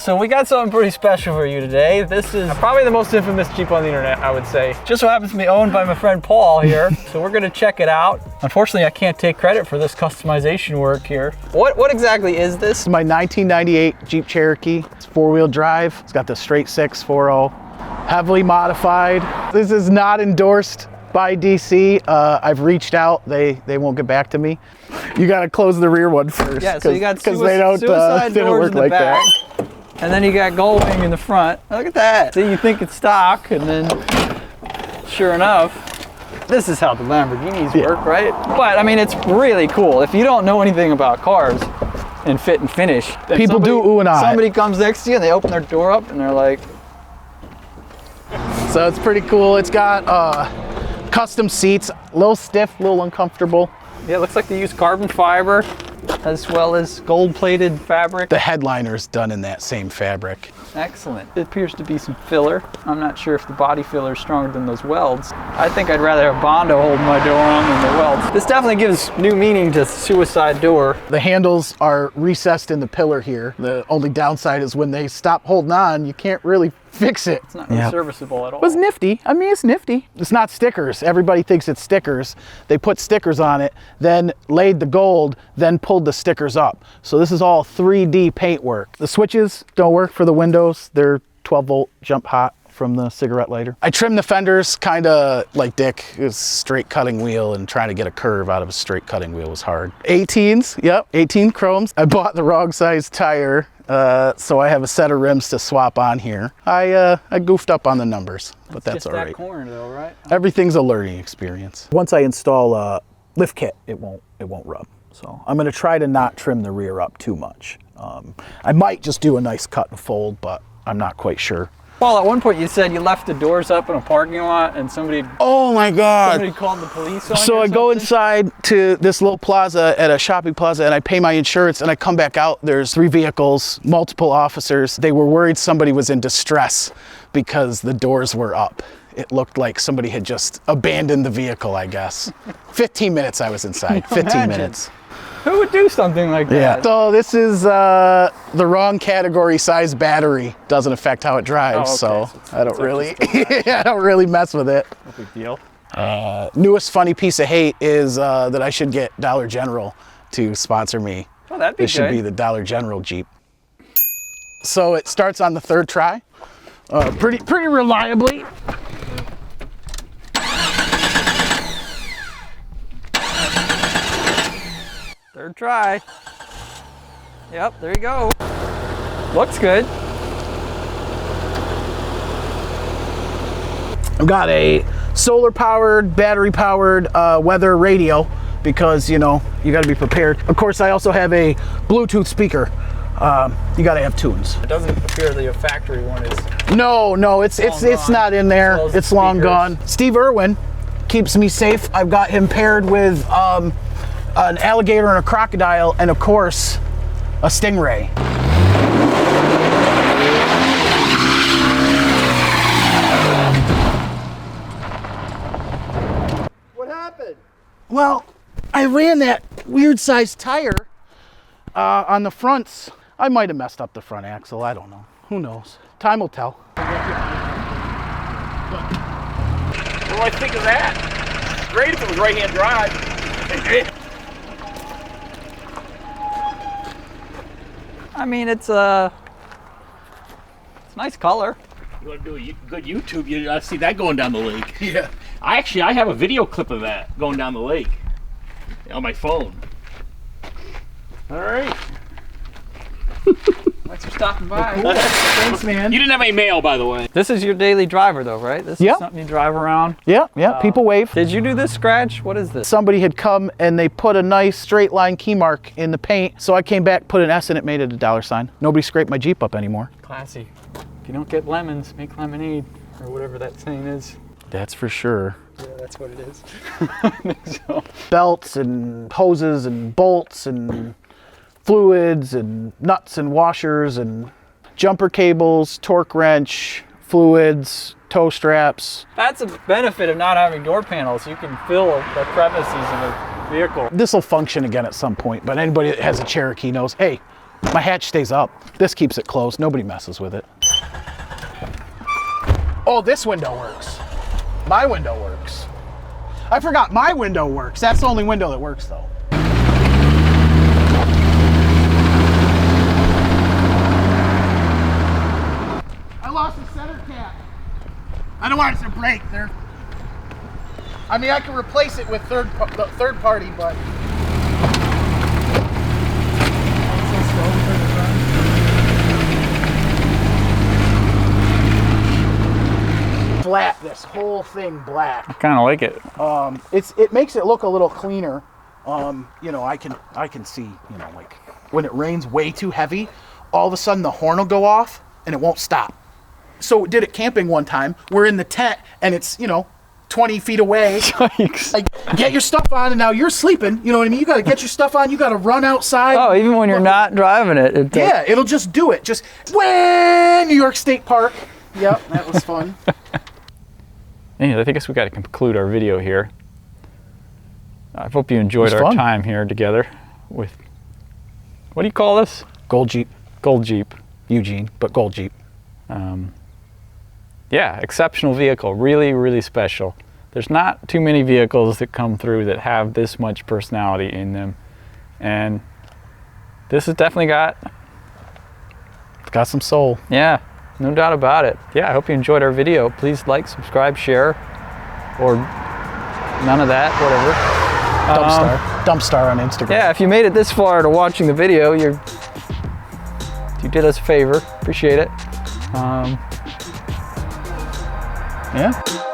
so we got something pretty special for you today. This is probably the most infamous Jeep on the internet, I would say. Just so happens to be owned by my friend Paul here. So we're gonna check it out. Unfortunately, I can't take credit for this customization work here. What exactly is this? My 1998 Jeep Cherokee. It's 4-wheel drive. It's got the straight 6.40, heavily modified. This is not endorsed by DC. I've reached out. They won't get back to me. You got to close the rear one first. Yeah, so you got because they don't work like that. And then you got gullwing in the front. Look at that. See, you think it's stock, and then sure enough, this is how the Lamborghinis work, right? But I mean, it's really cool. If you don't know anything about cars and fit and finish, people do ooh and ah. Somebody comes next to you and they open their door up and they're like. So it's pretty cool. It's got custom seats, a little stiff, a little uncomfortable. Yeah, it looks like they use carbon fiber as well as gold-plated fabric. The headliner's done in that same fabric. Excellent. It appears to be some filler. I'm not sure if the body filler is stronger than those welds. I think I'd rather have Bondo holding my door on than the welds. This definitely gives new meaning to suicide door. The handles are recessed in the pillar here. The only downside is when they stop holding on, you can't really fix it. It's not really serviceable at all. It was nifty. I mean, it's nifty. It's not stickers. Everybody thinks it's stickers. They put stickers on it, then laid the gold, then pulled the stickers up. So this is all 3D paint work. The switches don't work for the windows. They're 12-volt jump hot from the cigarette lighter. I trimmed the fenders kind of like Dick. It was straight cutting wheel, and trying to get a curve out of a straight cutting wheel was hard. 18s, yep, 18 chromes. I bought the wrong size tire. So I have a set of rims to swap on here. I goofed up on the numbers, but that's all right. Just that corner though, right? Everything's a learning experience. Once I install a lift kit, it won't rub. So I'm gonna try to not trim the rear up too much. I might just do a nice cut and fold, but I'm not quite sure. Paul, at one point you said you left the doors up in a parking lot and somebody... Oh my God. Somebody called the police on you. So I go inside to this little plaza at a shopping plaza and I pay my insurance and I come back out. There's 3 vehicles, multiple officers. They were worried somebody was in distress because the doors were up. It looked like somebody had just abandoned the vehicle, I guess. 15 minutes I was inside, 15 minutes. Who would do something like that? Yeah. So this is the wrong category size battery. Doesn't affect how it drives, so I don't really, I don't really mess with it. No big deal. Newest funny piece of hate is that I should get Dollar General to sponsor me. Oh, that'd be good. This should be the Dollar General Jeep. So it starts on the 3rd try, pretty reliably. Third try. Yep, there you go. Looks good. I've got a solar powered, battery powered weather radio because, you know, you got to be prepared. Of course, I also have a Bluetooth speaker. You got to have tunes. It doesn't appear the factory one is. No, it's not in there. Well, it's long gone. Steve Irwin keeps me safe. I've got him paired with an alligator and a crocodile, and of course, a stingray. What happened? Well, I ran that weird sized tire on the fronts. I might have messed up the front axle. I don't know. Who knows? Time will tell. What do I think of that? Great if it was right-hand drive. I mean, it's a nice color. You want to do a good YouTube, you see that going down the lake. Yeah. I have a video clip of that going down the lake on my phone. All right. Thanks for stopping by. Cool. Thanks, man. You didn't have any mail, by the way. This is your daily driver, though, right? This is something you drive around. Yeah. People wave. Did you do this scratch? What is this? Somebody had come and they put a nice straight line key mark in the paint. So I came back, put an S in it, made it a $sign. Nobody scraped my Jeep up anymore. Classy. If you don't get lemons, make lemonade, or whatever that saying is. That's for sure. Yeah, that's what it is. I think so. Belts and hoses and bolts and fluids and nuts and washers and jumper cables, torque wrench, fluids, tow straps. That's a benefit of not having door panels. You can fill the crevices in a vehicle. This will function again at some point, but anybody that has a Cherokee knows, hey, My hatch stays up. This keeps it closed. Nobody messes with it. Oh, this window works. My window works. I forgot my window works. That's the only window that works though. I lost the center cap. I don't want it to break there. I mean, I can replace it with third party, but. Flat, this whole thing black. I kind of like it. It makes it look a little cleaner. You know, I can see, you know, like when it rains way too heavy, all of a sudden the horn will go off and it won't stop. So did it camping one time. We're in the tent and it's, you know, 20 feet away. Yikes. Like, get your stuff on and now you're sleeping. You know what I mean? You got to get your stuff on. You got to run outside. Oh, even when you're not driving it. Yeah, it'll just do it. Just when New York State Park. Yep, that was fun. Anyways, I guess we got to conclude our video here. I hope you enjoyed our time here together with, what do you call this? Gold Jeep. Gold Jeep. Eugene, but Gold Jeep. Yeah, exceptional vehicle, really, really special. There's not too many vehicles that come through that have this much personality in them. And this has definitely got some soul. Yeah, no doubt about it. Yeah, I hope you enjoyed our video. Please like, subscribe, share, or none of that, whatever. Dumpstar on Instagram. Yeah, if you made it this far to watching the video, you did us a favor. Appreciate it. Yeah.